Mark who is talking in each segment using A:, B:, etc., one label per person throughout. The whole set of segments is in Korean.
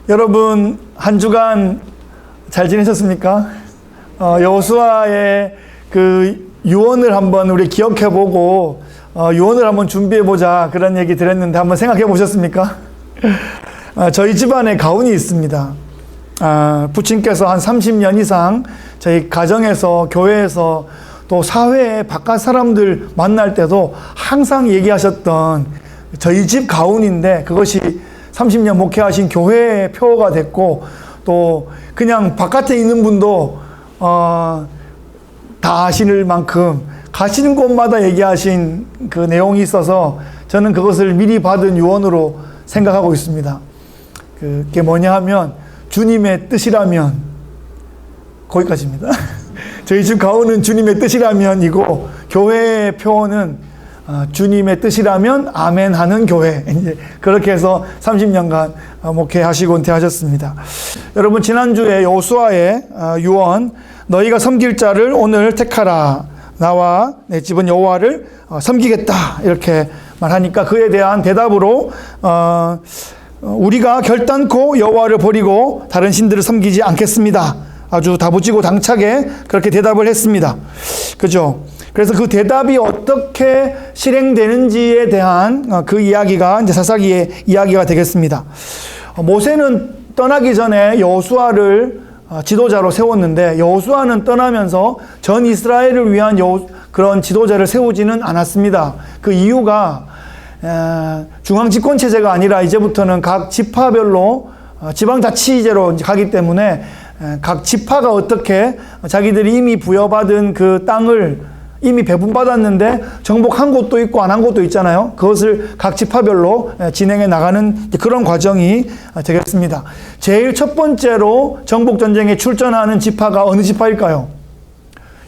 A: 여러분 한 주간 잘 지내셨습니까? 여호수아의 그 유언을 한번 우리 기억해보고 유언을 한번 준비해보자 그런 얘기 드렸는데 한번 생각해 보셨습니까? 저희 집안에 가훈이 있습니다. 부친께서 한 30년 이상 저희 가정에서 교회에서 또 사회에 바깥 사람들 만날 때도 항상 얘기하셨던 저희 집 가훈인데 그것이 30년 목회하신 교회의 표어가 됐고 또 그냥 바깥에 있는 분도 다 아시는 만큼 가시는 곳마다 얘기하신 그 내용이 있어서 저는 그것을 미리 받은 유언으로 생각하고 있습니다. 그게 뭐냐 하면 주님의 뜻이라면 거기까지입니다. 저희 집 가훈은 주님의 뜻이라면이고 교회의 표어는 주님의 뜻이라면 아멘 하는 교회. 이제 그렇게 해서 30년간 목회하시고 은퇴하셨습니다. 여러분 지난주에 여호수아의 유언 너희가 섬길 자를 오늘 택하라 나와 내 집은 여호와를 섬기겠다 이렇게 말하니까 그에 대한 대답으로 우리가 결단코 여호와를 버리고 다른 신들을 섬기지 않겠습니다. 아주 다부지고 당차게 그렇게 대답을 했습니다. 그죠? 그래서 그 대답이 어떻게 실행되는지에 대한 그 이야기가 이제 사사기의 이야기가 되겠습니다. 모세는 떠나기 전에 여호수아를 지도자로 세웠는데 여호수아는 떠나면서 전 이스라엘을 위한 그런 지도자를 세우지는 않았습니다. 그 이유가 중앙집권 체제가 아니라 이제부터는 각 지파별로 지방자치제로 가기 때문에 각 지파가 어떻게 자기들이 이미 부여받은 그 땅을 이미 배분받았는데 정복한 곳도 있고 안 한 곳도 있잖아요. 그것을 각 지파별로 진행해 나가는 그런 과정이 되겠습니다. 제일 첫 번째로 정복전쟁에 출전하는 지파가 어느 지파일까요?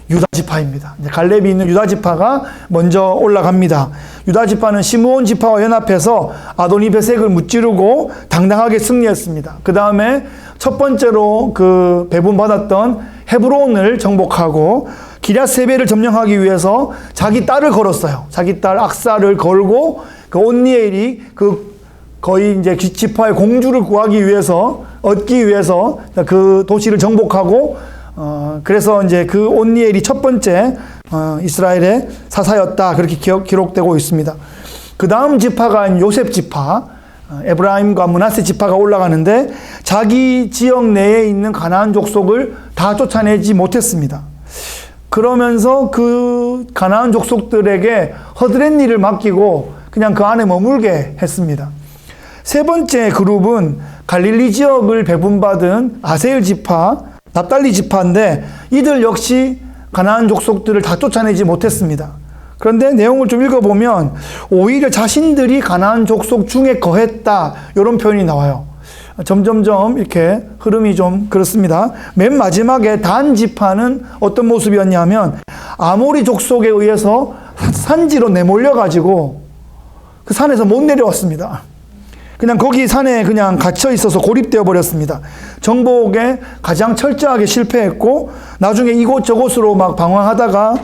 A: 유다 지파입니다. 갈렙이 있는 유다 지파가 먼저 올라갑니다. 유다 지파는 시므온 지파와 연합해서 아도니 베색을 무찌르고 당당하게 승리했습니다. 그 다음에 첫 번째로 그 배분받았던 헤브론을 정복하고 기럇세벨을 점령하기 위해서 자기 딸을 걸었어요. 자기 딸 악사를 걸고 그 온니엘이 그 거의 이제 지파의 공주를 구하기 위해서 얻기 위해서 그 도시를 정복하고 그래서 이제 그 온니엘이 첫 번째 이스라엘의 사사였다 그렇게 기록되고 있습니다. 그 다음 지파가 요셉 지파 에브라임과 므낫세 지파가 올라가는데 자기 지역 내에 있는 가나안 족속을 다 쫓아내지 못했습니다. 그러면서 그 가나안 족속들에게 허드렛 일을 맡기고 그냥 그 안에 머물게 했습니다. 세 번째 그룹은 갈릴리 지역을 배분받은 아세일 지파, 납달리 지파인데 이들 역시 가나안 족속들을 다 쫓아내지 못했습니다. 그런데 내용을 좀 읽어보면 오히려 자신들이 가나안 족속 중에 거했다 이런 표현이 나와요. 점점점 이렇게 흐름이 좀 그렇습니다. 맨 마지막에 단 지파는 어떤 모습이었냐면 아모리 족속에 의해서 산지로 내몰려가지고 그 산에서 못 내려왔습니다. 그냥 거기 산에 그냥 갇혀 있어서 고립되어 버렸습니다. 정복에 가장 철저하게 실패했고 나중에 이곳저곳으로 막 방황하다가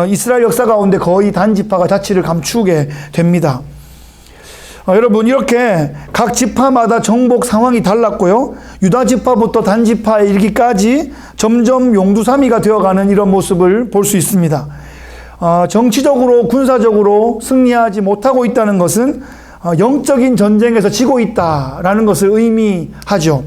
A: 이스라엘 역사 가운데 거의 단 지파가 자취를 감추게 됩니다. 여러분 이렇게 각 지파마다 정복 상황이 달랐고요. 유다 지파부터 단 지파에 이르기까지 점점 용두사미가 되어가는 이런 모습을 볼 수 있습니다. 정치적으로 군사적으로 승리하지 못하고 있다는 것은 영적인 전쟁에서 지고 있다라는 것을 의미하죠.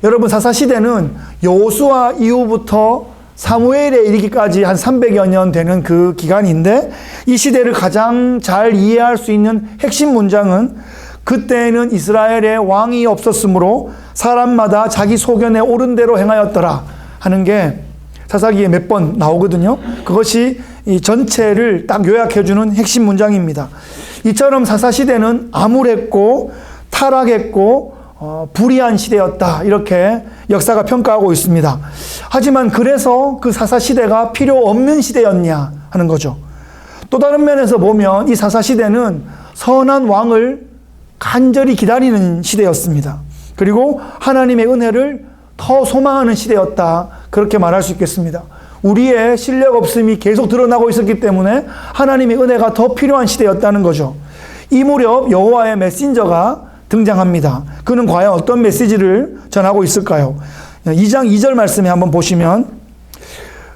A: 여러분 사사시대는 여호수아 이후부터 사무엘에 이르기까지 한 300여 년 되는 그 기간인데 이 시대를 가장 잘 이해할 수 있는 핵심 문장은 그때에는 이스라엘에 왕이 없었으므로 사람마다 자기 소견에 옳은 대로 행하였더라 하는 게 사사기에 몇 번 나오거든요. 그것이 이 전체를 딱 요약해주는 핵심 문장입니다. 이처럼 사사시대는 암울했고 타락했고 불의한 시대였다 이렇게 역사가 평가하고 있습니다. 하지만 그래서 그 사사시대가 필요 없는 시대였냐 하는 거죠. 또 다른 면에서 보면 이 사사시대는 선한 왕을 간절히 기다리는 시대였습니다. 그리고 하나님의 은혜를 더 소망하는 시대였다 그렇게 말할 수 있겠습니다. 우리의 실력 없음이 계속 드러나고 있었기 때문에 하나님의 은혜가 더 필요한 시대였다는 거죠. 이 무렵 여호와의 메신저가 등장합니다. 그는 과연 어떤 메시지를 전하고 있을까요? 2장 2절 말씀에 한번 보시면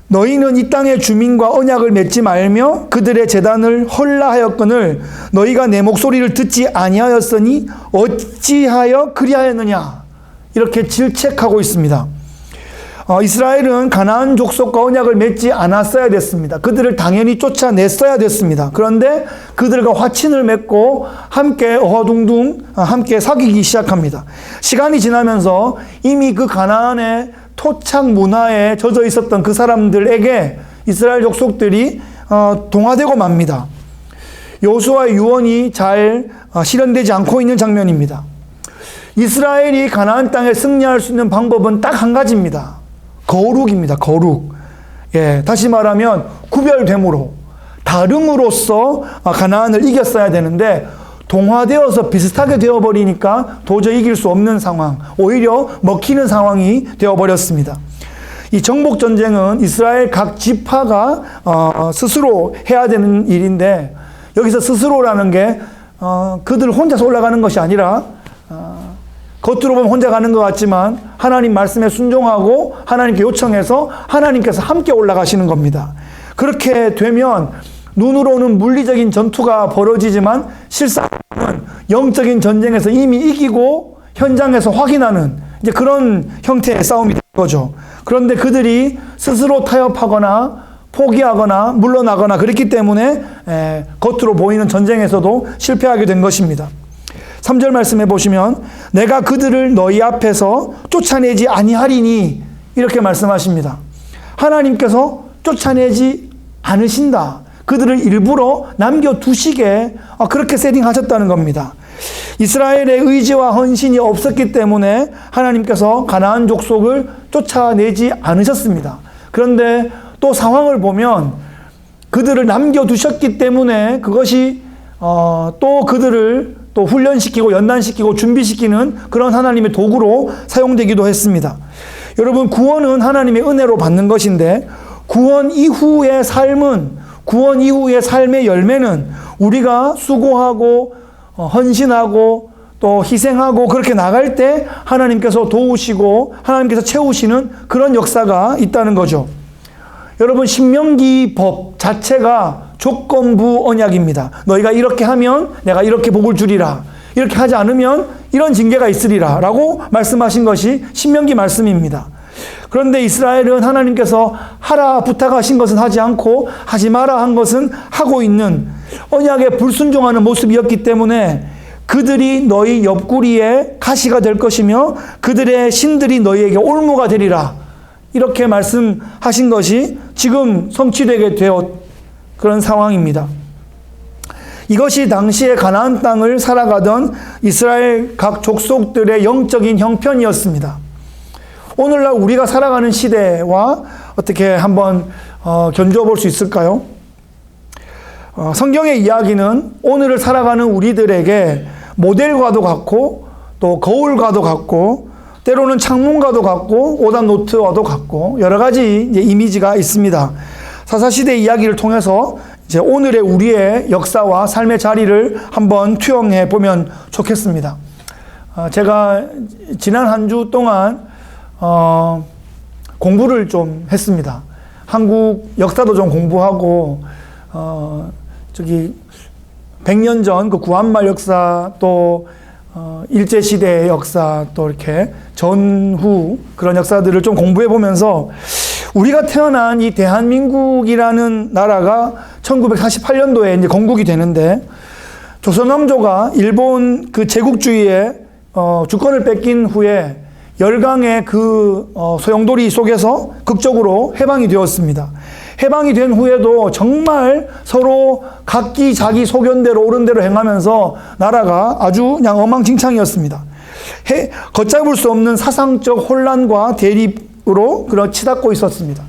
A: 너희는 이 땅의 주민과 언약을 맺지 말며 그들의 제단을 헐라하였거늘 너희가 내 목소리를 듣지 아니하였으니 어찌하여 그리하였느냐 이렇게 질책하고 있습니다. 이스라엘은 가나안 족속과 언약을 맺지 않았어야 됐습니다. 그들을 당연히 쫓아냈어야 됐습니다. 그런데 그들과 화친을 맺고 함께 어허둥둥 함께 사귀기 시작합니다. 시간이 지나면서 이미 그 가나안의 토착 문화에 젖어 있었던 그 사람들에게 이스라엘 족속들이 동화되고 맙니다. 여호수아의 유언이 잘 실현되지 않고 있는 장면입니다. 이스라엘이 가나안 땅에 승리할 수 있는 방법은 딱 한 가지입니다. 거룩입니다. 거룩. 예, 다시 말하면 구별됨으로, 다름으로써 가나안을 이겼어야 되는데 동화되어서 비슷하게 되어버리니까 도저히 이길 수 없는 상황, 오히려 먹히는 상황이 되어버렸습니다. 이 정복전쟁은 이스라엘 각 지파가 스스로 해야 되는 일인데 여기서 스스로라는 게 그들 혼자서 올라가는 것이 아니라 겉으로 보면 혼자 가는 것 같지만 하나님 말씀에 순종하고 하나님께 요청해서 하나님께서 함께 올라가시는 겁니다. 그렇게 되면 눈으로는 물리적인 전투가 벌어지지만 실상은 영적인 전쟁에서 이미 이기고 현장에서 확인하는 이제 그런 형태의 싸움이 된 거죠. 그런데 그들이 스스로 타협하거나 포기하거나 물러나거나 그랬기 때문에 겉으로 보이는 전쟁에서도 실패하게 된 것입니다. 3절 말씀해 보시면 내가 그들을 너희 앞에서 쫓아내지 아니하리니 이렇게 말씀하십니다. 하나님께서 쫓아내지 않으신다. 그들을 일부러 남겨두시게 그렇게 세팅하셨다는 겁니다. 이스라엘의 의지와 헌신이 없었기 때문에 하나님께서 가나안 족속을 쫓아내지 않으셨습니다. 그런데 또 상황을 보면 그들을 남겨두셨기 때문에 그것이 또 그들을 또 훈련시키고 연단시키고 준비시키는 그런 하나님의 도구로 사용되기도 했습니다. 여러분, 구원은 하나님의 은혜로 받는 것인데 구원 이후의 삶의 열매는 우리가 수고하고 헌신하고 또 희생하고 그렇게 나갈 때 하나님께서 도우시고 하나님께서 채우시는 그런 역사가 있다는 거죠. 여러분, 신명기 법 자체가 조건부 언약입니다. 너희가 이렇게 하면 내가 이렇게 복을 주리라. 이렇게 하지 않으면 이런 징계가 있으리라 라고 말씀하신 것이 신명기 말씀입니다. 그런데 이스라엘은 하나님께서 하라 부탁하신 것은 하지 않고 하지 마라 한 것은 하고 있는 언약에 불순종하는 모습이었기 때문에 그들이 너희 옆구리에 가시가 될 것이며 그들의 신들이 너희에게 올무가 되리라. 이렇게 말씀하신 것이 지금 성취되게 되어 그런 상황입니다. 이것이 당시에 가나안 땅을 살아가던 이스라엘 각 족속들의 영적인 형편이었습니다. 오늘날 우리가 살아가는 시대와 어떻게 한번 견주어 볼 수 있을까요? 성경의 이야기는 오늘을 살아가는 우리들에게 모델과도 같고 또 거울과도 같고 때로는 창문과도 같고 오답 노트와도 같고 여러 가지 이제 이미지가 있습니다. 사사시대 이야기를 통해서 이제 오늘의 우리의 역사와 삶의 자리를 한번 투영해 보면 좋겠습니다. 제가 지난 한 주 동안 공부를 좀 했습니다. 한국 역사도 좀 공부하고 100년 전 그 구한말 역사 또 일제시대의 역사 또 이렇게 전후 그런 역사들을 좀 공부해 보면서 우리가 태어난 이 대한민국이라는 나라가 1948년도에 이제 건국이 되는데 조선왕조가 일본 그 제국주의에 주권을 뺏긴 후에 열강의 그 소용돌이 속에서 극적으로 해방이 되었습니다. 해방이 된 후에도 정말 서로 각기 자기 소견대로 옳은 대로 행하면서 나라가 아주 그냥 엉망진창이었습니다. 걷잡을 수 없는 사상적 혼란과 대립으로 치닫고 있었습니다.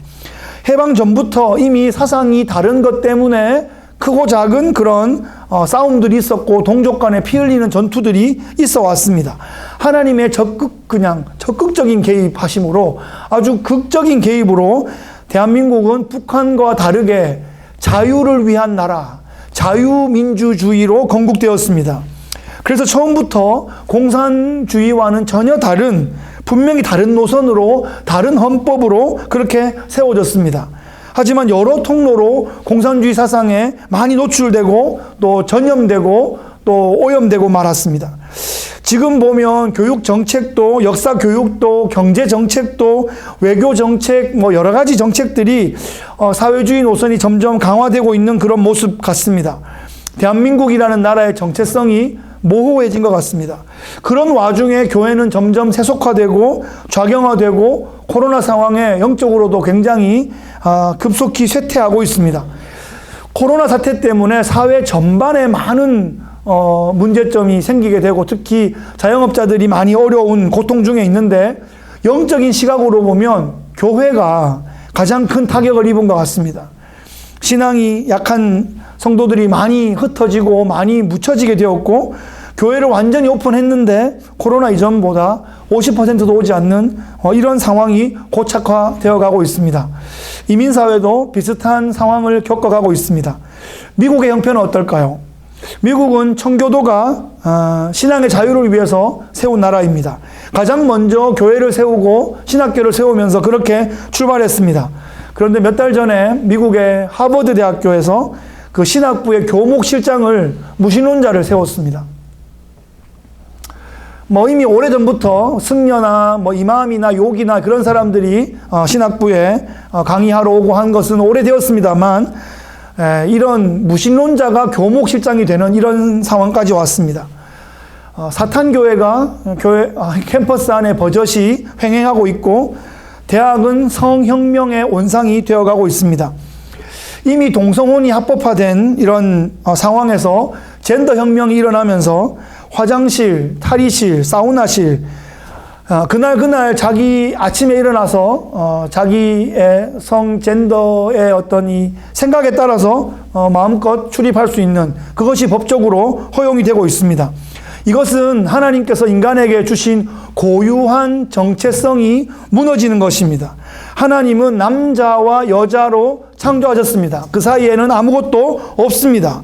A: 해방 전부터 이미 사상이 다른 것 때문에 크고 작은 그런 싸움들이 있었고 동족 간에 피 흘리는 전투들이 있어 왔습니다. 하나님의 적극적인 개입하심으로 아주 극적인 개입으로 대한민국은 북한과 다르게 자유를 위한 나라, 자유민주주의로 건국되었습니다. 그래서 처음부터 공산주의와는 전혀 다른, 분명히 다른 노선으로, 다른 헌법으로 그렇게 세워졌습니다. 하지만 여러 통로로 공산주의 사상에 많이 노출되고 또 전염되고 또 오염되고 말았습니다. 지금 보면 교육 정책도, 역사 교육도, 경제 정책도, 외교 정책, 여러 가지 정책들이 사회주의 노선이 점점 강화되고 있는 그런 모습 같습니다. 대한민국이라는 나라의 정체성이 모호해진 것 같습니다. 그런 와중에 교회는 점점 세속화되고 좌경화되고 코로나 상황에 영적으로도 굉장히 급속히 쇠퇴하고 있습니다. 코로나 사태 때문에 사회 전반에 많은 문제점이 생기게 되고 특히 자영업자들이 많이 어려운 고통 중에 있는데 영적인 시각으로 보면 교회가 가장 큰 타격을 입은 것 같습니다. 신앙이 약한 성도들이 많이 흩어지고 많이 묻혀지게 되었고 교회를 완전히 오픈했는데 코로나 이전보다 50%도 오지 않는 이런 상황이 고착화되어 가고 있습니다. 이민사회도 비슷한 상황을 겪어가고 있습니다. 미국의 형편은 어떨까요? 미국은 청교도가 신앙의 자유를 위해서 세운 나라입니다. 가장 먼저 교회를 세우고 신학교를 세우면서 그렇게 출발했습니다. 그런데 몇 달 전에 미국의 하버드 대학교에서 그 신학부의 교목실장을 무신론자를 세웠습니다. 이미 오래전부터 승려나 이맘이나 욕이나 그런 사람들이 신학부에 강의하러 오고 한 것은 오래되었습니다만 이런 무신론자가 교목실장이 되는 이런 상황까지 왔습니다. 사탄교회가 캠퍼스 안에 버젓이 횡행하고 있고 대학은 성혁명의 온상이 되어가고 있습니다. 이미 동성혼이 합법화된 이런 상황에서 젠더 혁명이 일어나면서 화장실, 탈의실, 사우나실, 그날 자기 아침에 일어나서 자기의 성, 젠더의 어떤 이 생각에 따라서 마음껏 출입할 수 있는 그것이 법적으로 허용이 되고 있습니다. 이것은 하나님께서 인간에게 주신 고유한 정체성이 무너지는 것입니다. 하나님은 남자와 여자로 창조하셨습니다. 그 사이에는 아무것도 없습니다.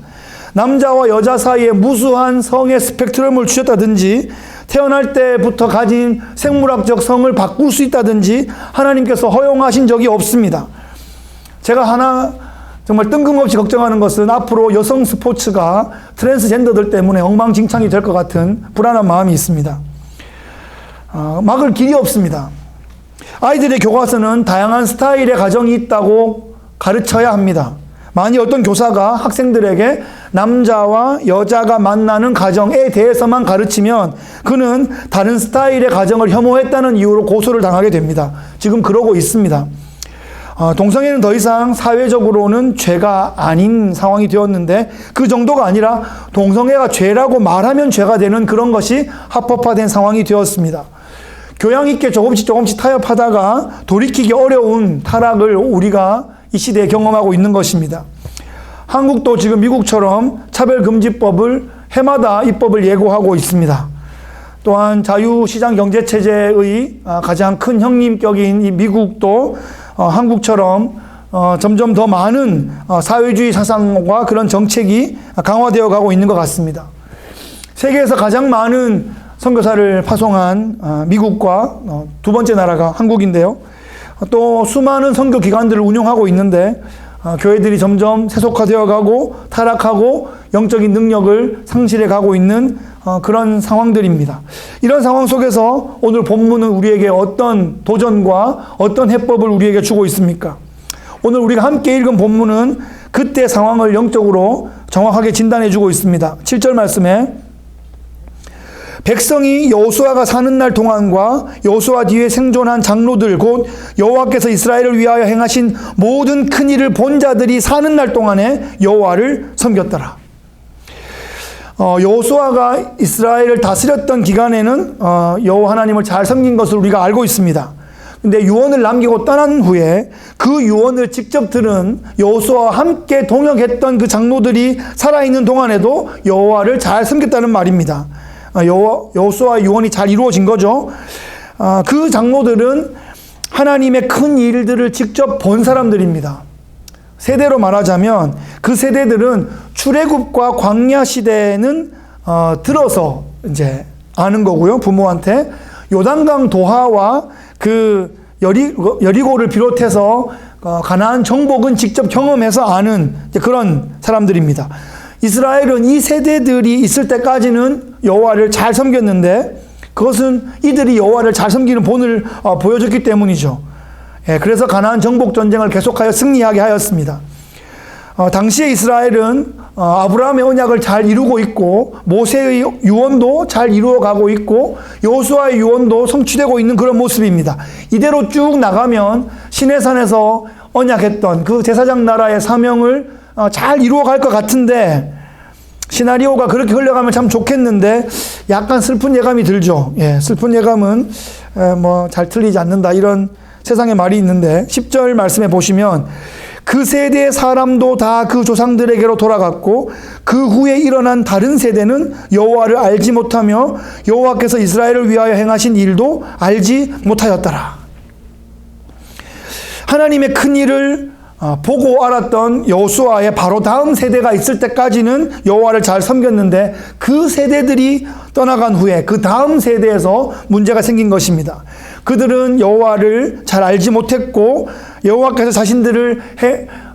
A: 남자와 여자 사이에 무수한 성의 스펙트럼을 주셨다든지 태어날 때부터 가진 생물학적 성을 바꿀 수 있다든지 하나님께서 허용하신 적이 없습니다. 제가 하나 정말 뜬금없이 걱정하는 것은 앞으로 여성 스포츠가 트랜스젠더들 때문에 엉망진창이 될 것 같은 불안한 마음이 있습니다. 막을 길이 없습니다. 아이들의 교과서는 다양한 스타일의 가정이 있다고 가르쳐야 합니다. 만약 어떤 교사가 학생들에게 남자와 여자가 만나는 가정에 대해서만 가르치면 그는 다른 스타일의 가정을 혐오했다는 이유로 고소를 당하게 됩니다. 지금 그러고 있습니다. 동성애는 더 이상 사회적으로는 죄가 아닌 상황이 되었는데 그 정도가 아니라 동성애가 죄라고 말하면 죄가 되는 그런 것이 합법화된 상황이 되었습니다. 교양 있게 조금씩 타협하다가 돌이키기 어려운 타락을 우리가 이 시대에 경험하고 있는 것입니다. 한국도 지금 미국처럼 차별금지법을 해마다 입법을 예고하고 있습니다. 또한 자유시장 경제체제의 가장 큰 형님격인 이 미국도 한국처럼 점점 더 많은 사회주의 사상과 그런 정책이 강화되어 가고 있는 것 같습니다. 세계에서 가장 많은 선교사를 파송한 미국과 두 번째 나라가 한국인데요. 또 수많은 선교 기관들을 운영하고 있는데 교회들이 점점 세속화되어 가고 타락하고 영적인 능력을 상실해 가고 있는 그런 상황들입니다. 이런 상황 속에서 오늘 본문은 우리에게 어떤 도전과 어떤 해법을 우리에게 주고 있습니까? 오늘 우리가 함께 읽은 본문은 그때 상황을 영적으로 정확하게 진단해 주고 있습니다. 7절 말씀에 백성이 여호수아가 사는 날 동안과 여호수아 뒤에 생존한 장로들 곧 여호와께서 이스라엘을 위하여 행하신 모든 큰 일을 본 자들이 사는 날 동안에 여호와를 섬겼더라. 여호수아가 이스라엘을 다스렸던 기간에는 여호와 하나님을 잘 섬긴 것을 우리가 알고 있습니다. 근데 유언을 남기고 떠난 후에 그 유언을 직접 들은 여호수아와 함께 동역했던 그 장로들이 살아있는 동안에도 여호와를 잘 섬겼다는 말입니다. 여호수아의 유언이 잘 이루어진 거죠. 그 장로들은 하나님의 큰 일들을 직접 본 사람들입니다. 세대로 말하자면 그 세대들은 출애굽과 광야 시대에는 들어서 이제 아는 거고요. 부모한테. 요단강 도하와 그 여리고를 비롯해서 가나안 정복은 직접 경험해서 아는 그런 사람들입니다. 이스라엘은 이 세대들이 있을 때까지는 여호와를 잘 섬겼는데 그것은 이들이 여호와를 잘 섬기는 본을 보여줬기 때문이죠. 그래서 가나안 정복 전쟁을 계속하여 승리하게 하였습니다. 당시에 이스라엘은 아브라함의 언약을 잘 이루고 있고 모세의 유언도 잘 이루어가고 있고 여호수아의 유언도 성취되고 있는 그런 모습입니다. 이대로 쭉 나가면 시내산에서 언약했던 그 제사장 나라의 사명을 잘 이루어갈 것 같은데 시나리오가 그렇게 흘러가면 참 좋겠는데 약간 슬픈 예감이 들죠. 슬픈 예감은 뭐 잘 틀리지 않는다 이런 세상의 말이 있는데 10절 말씀에 보시면 그 세대의 사람도 다 그 조상들에게로 돌아갔고 그 후에 일어난 다른 세대는 여호와를 알지 못하며 여호와께서 이스라엘을 위하여 행하신 일도 알지 못하였더라. 하나님의 큰 일을 보고 알았던 여호수아의 바로 다음 세대가 있을 때까지는 여호와를 잘 섬겼는데 그 세대들이 떠나간 후에 그 다음 세대에서 문제가 생긴 것입니다. 그들은 여호와를 잘 알지 못했고 여호와께서 자신들을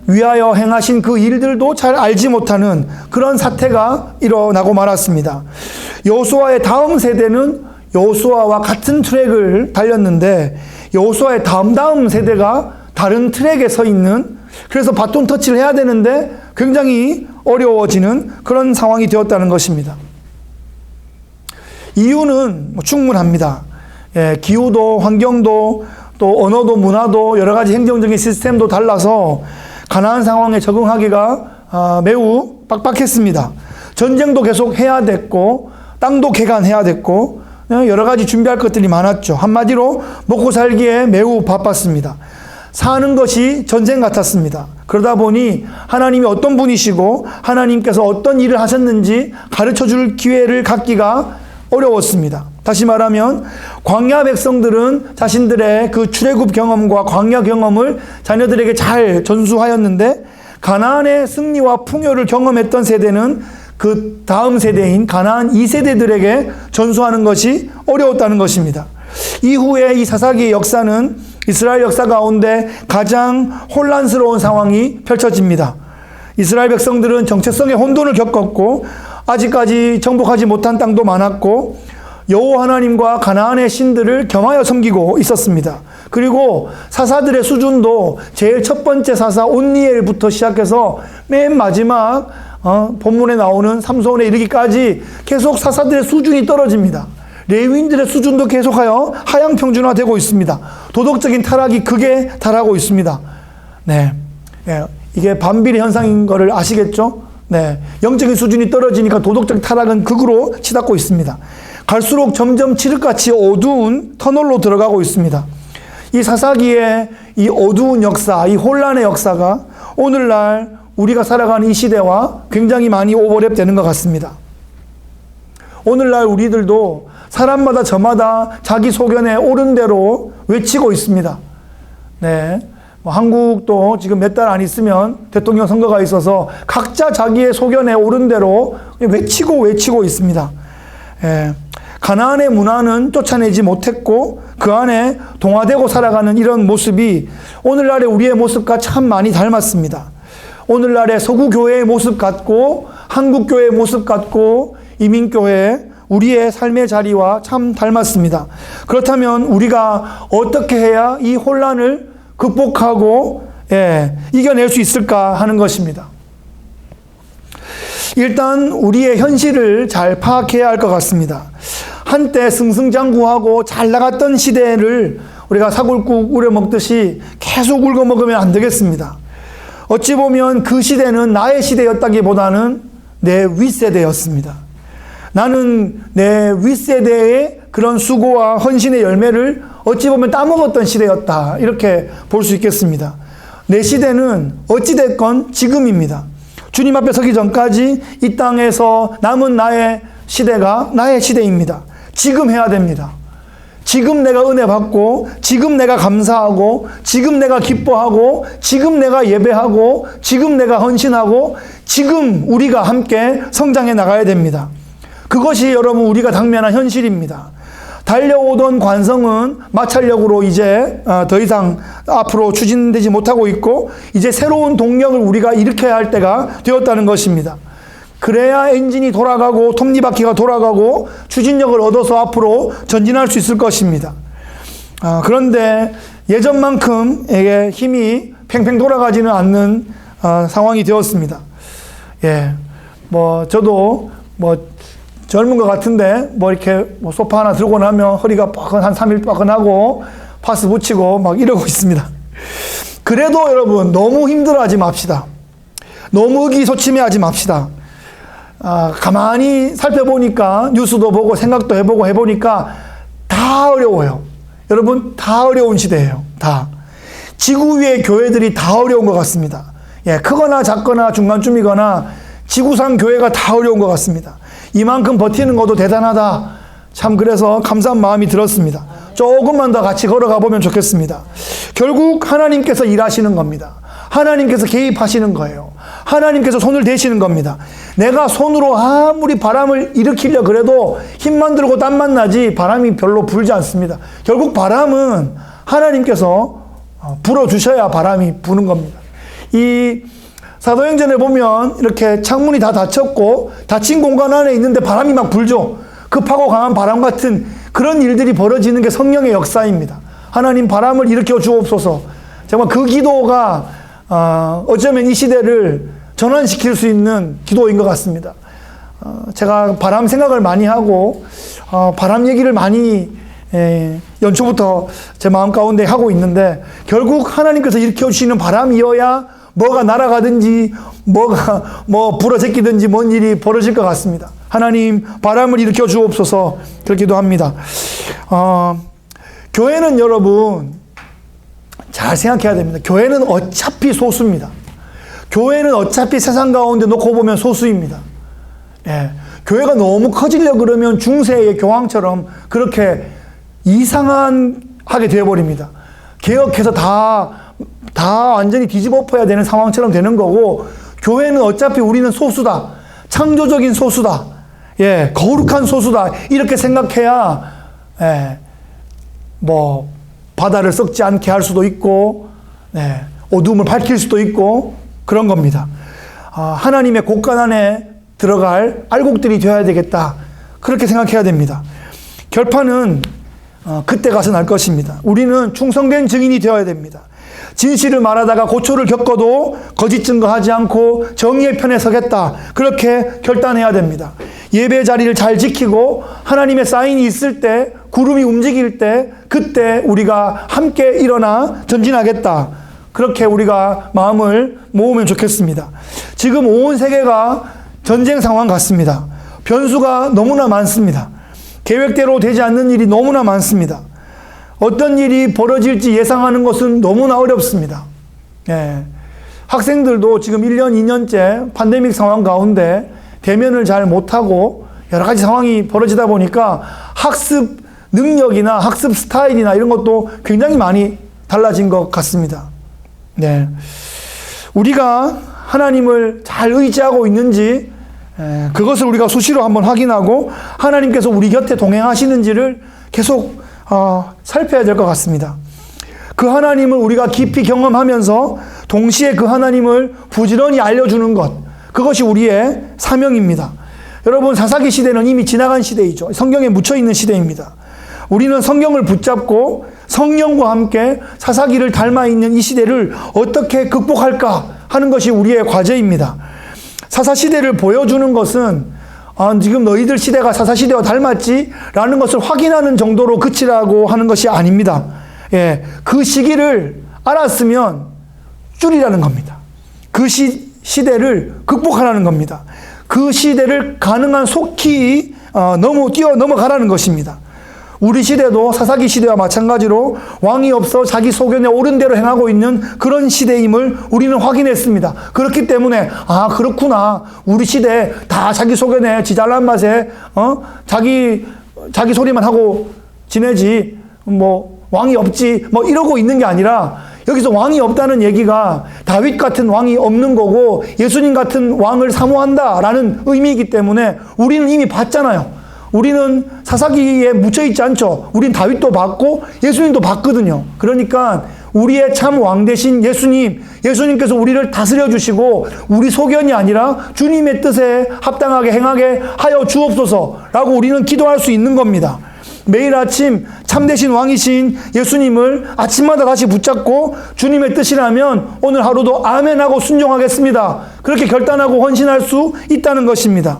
A: 위하여 행하신 그 일들도 잘 알지 못하는 그런 사태가 일어나고 말았습니다. 여호수아의 다음 세대는 여호수아와 같은 트랙을 달렸는데 여호수아의 다음 세대가 다른 트랙에 서 있는, 그래서 바톤 터치를 해야 되는데 굉장히 어려워지는 그런 상황이 되었다는 것입니다. 이유는 충분합니다. 기후도 환경도 또 언어도 문화도 여러 가지 행정적인 시스템도 달라서 가나안 상황에 적응하기가 매우 빡빡했습니다. 전쟁도 계속 해야 됐고 땅도 개간해야 됐고 여러 가지 준비할 것들이 많았죠. 한마디로 먹고 살기에 매우 바빴습니다. 사는 것이 전쟁 같았습니다. 그러다 보니 하나님이 어떤 분이시고 하나님께서 어떤 일을 하셨는지 가르쳐줄 기회를 갖기가 어려웠습니다. 다시 말하면 광야 백성들은 자신들의 그 출애굽 경험과 광야 경험을 자녀들에게 잘 전수하였는데 가나안의 승리와 풍요를 경험했던 세대는 그 다음 세대인 가나안 2세대들에게 전수하는 것이 어려웠다는 것입니다. 이후에 이 사사기의 역사는 이스라엘 역사 가운데 가장 혼란스러운 상황이 펼쳐집니다. 이스라엘 백성들은 정체성의 혼돈을 겪었고 아직까지 정복하지 못한 땅도 많았고 여호와 하나님과 가나안의 신들을 겸하여 섬기고 있었습니다. 그리고 사사들의 수준도 제일 첫 번째 사사 온니엘부터 시작해서 맨 마지막 본문에 나오는 삼손에 이르기까지 계속 사사들의 수준이 떨어집니다. 레위인들의 수준도 계속하여 하향 평준화되고 있습니다. 도덕적인 타락이 극에 달하고 있습니다. 이게 반비례 현상인 것을 아시겠죠? 영적인 수준이 떨어지니까 도덕적 타락은 극으로 치닫고 있습니다. 갈수록 점점 칠흑같이 어두운 터널로 들어가고 있습니다. 이 사사기의 이 어두운 역사, 이 혼란의 역사가 오늘날 우리가 살아가는 이 시대와 굉장히 많이 오버랩되는 것 같습니다. 오늘날 우리들도 사람마다 저마다 자기 소견에 옳은 대로 외치고 있습니다. 한국도 지금 몇 달 안 있으면 대통령 선거가 있어서 각자 자기의 소견에 옳은 대로 외치고 있습니다. 가나안의 문화는 쫓아내지 못했고 그 안에 동화되고 살아가는 이런 모습이 오늘날의 우리의 모습과 참 많이 닮았습니다. 오늘날의 서구교회의 모습 같고 한국교회의 모습 같고 이민교회 우리의 삶의 자리와 참 닮았습니다. 그렇다면 우리가 어떻게 해야 이 혼란을 극복하고 이겨낼 수 있을까 하는 것입니다. 일단 우리의 현실을 잘 파악해야 할 것 같습니다. 한때 승승장구하고 잘 나갔던 시대를 우리가 사골국 우려 먹듯이 계속 울고 먹으면 안 되겠습니다. 어찌 보면 그 시대는 나의 시대였다기보다는 내 윗세대였습니다. 나는 내 윗세대의 그런 수고와 헌신의 열매를 어찌 보면 따먹었던 시대였다. 이렇게 볼 수 있겠습니다. 내 시대는 어찌됐건 지금입니다. 주님 앞에 서기 전까지 이 땅에서 남은 나의 시대가 나의 시대입니다. 지금 해야 됩니다. 지금 내가 은혜 받고, 지금 내가 감사하고, 지금 내가 기뻐하고, 지금 내가 예배하고, 지금 내가 헌신하고, 지금 우리가 함께 성장해 나가야 됩니다. 그것이 여러분 우리가 당면한 현실입니다. 달려오던 관성은 마찰력으로 이제 더 이상 앞으로 추진되지 못하고 있고 이제 새로운 동력을 우리가 일으켜야 할 때가 되었다는 것입니다. 그래야 엔진이 돌아가고 톱니바퀴가 돌아가고 추진력을 얻어서 앞으로 전진할 수 있을 것입니다. 그런데 예전만큼 힘이 팽팽 돌아가지는 않는 상황이 되었습니다. 예, 저도 젊은 것 같은데 이렇게 소파 하나 들고 나면 허리가 한 3일 뻐근하고 파스 붙이고 막 이러고 있습니다. 그래도 여러분 너무 힘들어하지 맙시다. 너무 의기소침해하지 맙시다. 가만히 살펴보니까 뉴스도 보고 생각도 해보고 해보니까 다 어려워요. 여러분 다 어려운 시대예요. 다. 지구 위의 교회들이 다 어려운 것 같습니다. 예, 크거나 작거나 중간쯤이거나 지구상 교회가 다 어려운 것 같습니다. 이만큼 버티는 것도 대단하다. 참 그래서 감사한 마음이 들었습니다. 조금만 더 같이 걸어가 보면 좋겠습니다. 결국 하나님께서 일하시는 겁니다. 하나님께서 개입하시는 거예요. 하나님께서 손을 대시는 겁니다. 내가 손으로 아무리 바람을 일으키려 그래도 힘만 들고 땀만 나지 바람이 별로 불지 않습니다. 결국 바람은 하나님께서 불어주셔야 바람이 부는 겁니다. 이 사도행전에 보면 이렇게 창문이 다 닫혔고 닫힌 공간 안에 있는데 바람이 막 불죠. 급하고 강한 바람 같은 그런 일들이 벌어지는 게 성령의 역사입니다. 하나님 바람을 일으켜 주옵소서. 정말 그 기도가 어쩌면 이 시대를 전환시킬 수 있는 기도인 것 같습니다. 제가 바람 생각을 많이 하고 바람 얘기를 많이 연초부터 제 마음 가운데 하고 있는데 결국 하나님께서 일으켜주시는 바람이어야 뭐가 날아가든지 뭐가 불어제끼든지 뭔 일이 벌어질 것 같습니다. 하나님 바람을 일으켜 주옵소서 그렇기도 합니다. 교회는 여러분 잘 생각해야 됩니다. 교회는 어차피 소수입니다. 교회는 어차피 세상 가운데 놓고 보면 소수입니다. 예, 교회가 너무 커지려고 그러면 중세의 교황처럼 그렇게 이상하게 되어버립니다. 개혁해서 다 완전히 뒤집어 엎어야 되는 상황처럼 되는 거고, 교회는 어차피 우리는 소수다. 창조적인 소수다. 예, 거룩한 소수다. 이렇게 생각해야, 예, 바다를 썩지 않게 할 수도 있고, 예, 어둠을 밝힐 수도 있고, 그런 겁니다. 하나님의 곳간 안에 들어갈 알곡들이 되어야 되겠다. 그렇게 생각해야 됩니다. 결판은 그때 가서 날 것입니다. 우리는 충성된 증인이 되어야 됩니다. 진실을 말하다가 고초를 겪어도 거짓 증거하지 않고 정의의 편에 서겠다. 그렇게 결단해야 됩니다. 예배 자리를 잘 지키고 하나님의 사인이 있을 때, 구름이 움직일 때, 그때 우리가 함께 일어나 전진하겠다. 그렇게 우리가 마음을 모으면 좋겠습니다. 지금 온 세계가 전쟁 상황 같습니다. 변수가 너무나 많습니다. 계획대로 되지 않는 일이 너무나 많습니다. 어떤 일이 벌어질지 예상하는 것은 너무나 어렵습니다. 예. 학생들도 지금 1년, 2년째 팬데믹 상황 가운데 대면을 잘 못하고 여러 가지 상황이 벌어지다 보니까 학습 능력이나 학습 스타일이나 이런 것도 굉장히 많이 달라진 것 같습니다. 네. 우리가 하나님을 잘 의지하고 있는지 그것을 우리가 수시로 한번 확인하고 하나님께서 우리 곁에 동행하시는지를 계속 살펴야 될 것 같습니다. 그 하나님을 우리가 깊이 경험하면서 동시에 그 하나님을 부지런히 알려주는 것, 그것이 우리의 사명입니다. 여러분, 사사기 시대는 이미 지나간 시대이죠. 성경에 묻혀있는 시대입니다. 우리는 성경을 붙잡고 성령과 함께 사사기를 닮아있는 이 시대를 어떻게 극복할까 하는 것이 우리의 과제입니다. 사사시대를 보여주는 것은 지금 너희들 시대가 사사시대와 닮았지? 라는 것을 확인하는 정도로 그치라고 하는 것이 아닙니다. 예, 그 시기를 알았으면 줄이라는 겁니다. 그 시대를 극복하라는 겁니다. 그 시대를 가능한 속히 뛰어넘어가라는 것입니다. 우리 시대도 사사기 시대와 마찬가지로 왕이 없어 자기 소견에 옳은 대로 행하고 있는 그런 시대임을 우리는 확인했습니다. 그렇기 때문에 그렇구나. 우리 시대 다 자기 소견에 지 잘난 맛에 자기 소리만 하고 지내지 왕이 없지 이러고 있는 게 아니라 여기서 왕이 없다는 얘기가 다윗 같은 왕이 없는 거고 예수님 같은 왕을 사모한다라는 의미이기 때문에 우리는 이미 봤잖아요. 우리는 사사기에 묻혀있지 않죠. 우린 다윗도 봤고 예수님도 봤거든요. 그러니까 우리의 참 왕 되신 예수님께서 우리를 다스려 주시고 우리 소견이 아니라 주님의 뜻에 합당하게 행하게 하여 주옵소서라고 우리는 기도할 수 있는 겁니다. 매일 아침 참되신 왕이신 예수님을 아침마다 다시 붙잡고 주님의 뜻이라면 오늘 하루도 아멘하고 순종하겠습니다. 그렇게 결단하고 헌신할 수 있다는 것입니다.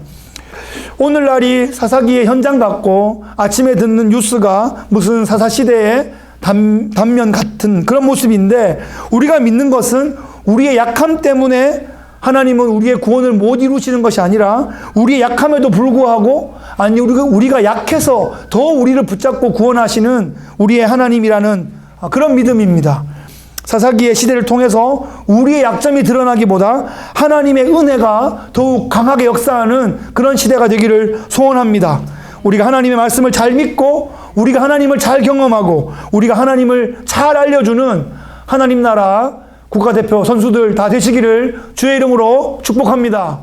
A: 오늘날이 사사기의 현장 같고 아침에 듣는 뉴스가 무슨 사사시대의 단면 같은 그런 모습인데 우리가 믿는 것은 우리의 약함 때문에 하나님은 우리의 구원을 못 이루시는 것이 아니라 우리의 약함에도 불구하고 아니 우리가 약해서 더 우리를 붙잡고 구원하시는 우리의 하나님이라는 그런 믿음입니다. 사사기의 시대를 통해서 우리의 약점이 드러나기보다 하나님의 은혜가 더욱 강하게 역사하는 그런 시대가 되기를 소원합니다. 우리가 하나님의 말씀을 잘 믿고 우리가 하나님을 잘 경험하고 우리가 하나님을 잘 알려주는 하나님 나라 국가대표 선수들 다 되시기를 주의 이름으로 축복합니다.